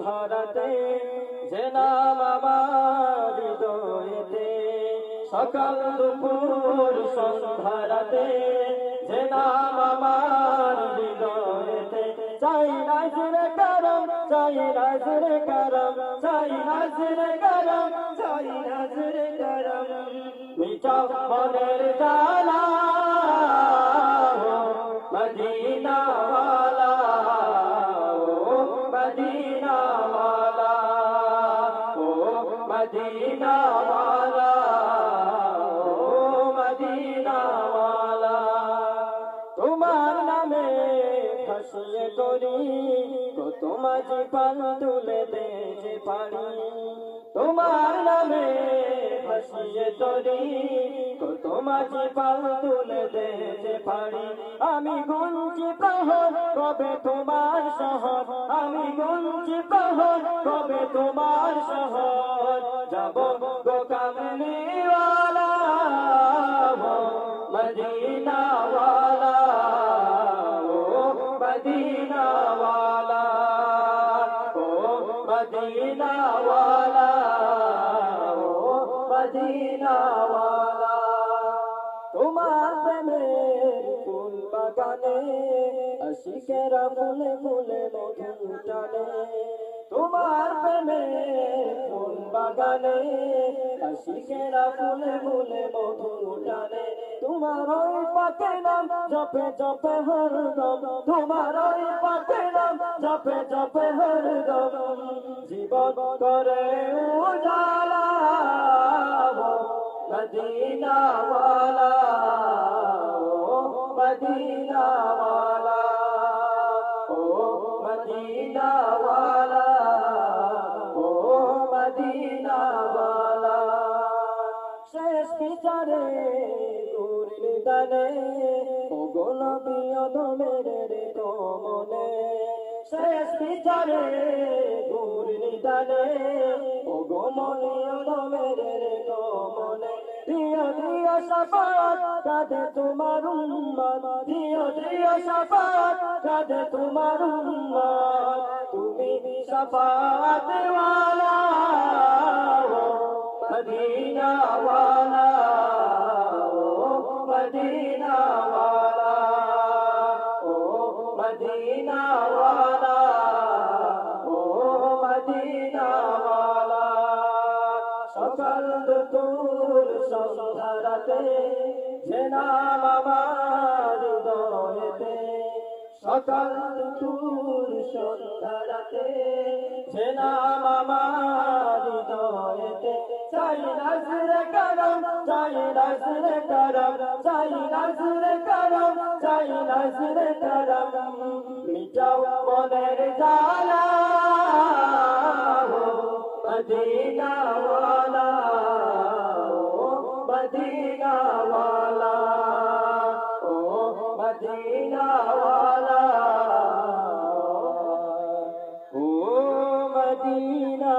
সন্ধ্যারাতে যে নাম আমার হৃদয়েতে, সকাল দুপুর সন্ধ্যারাতে যে নাম আমার হৃদয়েতে, চাই নাজরে করম, চাই নাজরে করম, চাই নাজরে করম, চাই নাজরে করম, মিটাও মনের জ্বালা মদিনা ওয়ালা, ও মদিনা ওয়ালা, ও মদিনা ওয়ালা, ও মদিনা ওয়ালা। তোমার নামে ভাসিয়ে করি কত মাঝি পাল তুলে দেশে পারি, তোমার নামে ভাসিয়ে তরি কত মাঝি পাল তুলে দেশে পারি। আমি গুনছি প্রহর কবে তোমার শহর, আমি গুনছি প্রহর কবে তোমার শহর, যাব গো কামলিওয়ালা মদিনা ওয়ালা, ও মদিনা ওয়ালা, ও মদিনা ওয়ালা, ও মদিনা ওয়ালা। তোমার প্রেমের ফুল বাগানে আশিকেরা ফুলে ফুলে মধু টানে, তোমার প্রেমের ফুল বাগানে আশিকেরা ফুলে ফুলে মধু টানে, তোমার ওই পাকে নাম জপে জপে হরদম, তোমার ওই পাকে নাম জপে জপে হরদম, জীবন করে উজালা মদিনা ওয়ালা, ও মদিনা ওয়ালা, ও মদিনা ওয়ালা, ও মদিনা ওয়ালা। শেষ বিচারে গুরির দানে ও গোলাপি অধমের রে কমনে, শেষ বিচারে গুরির দানে ও গোলাপি অধমের রে কমনে, দিও দিও শাফাত কাঁধে তোমার উম্মত, দিও দিও শাফাত কাঁধে তোমার উম্মত, তুমি শাফাত ওয়ালা মদিনা ওয়ালা, ও মদিনা ওয়ালা, ও মদিনা ওয়ালা, ও মদিনা ওয়ালা। সকাল দুপুর সন্ধ্যারাতে যে নাম আমার হৃদয়েতে, সকাল দুপুর সন্ধ্যারাতে যে নাম আমার হৃদয়েতে, চাই নাজরে করম, চাই নাজরে করম, চাই নাজরে করম, চাই নাজরে করম, মিটাও মনের জ্বালা মদিনা ওয়ালা, ও মদিনা ওয়ালা, ও মদিনা ওয়ালা, ও মদিনা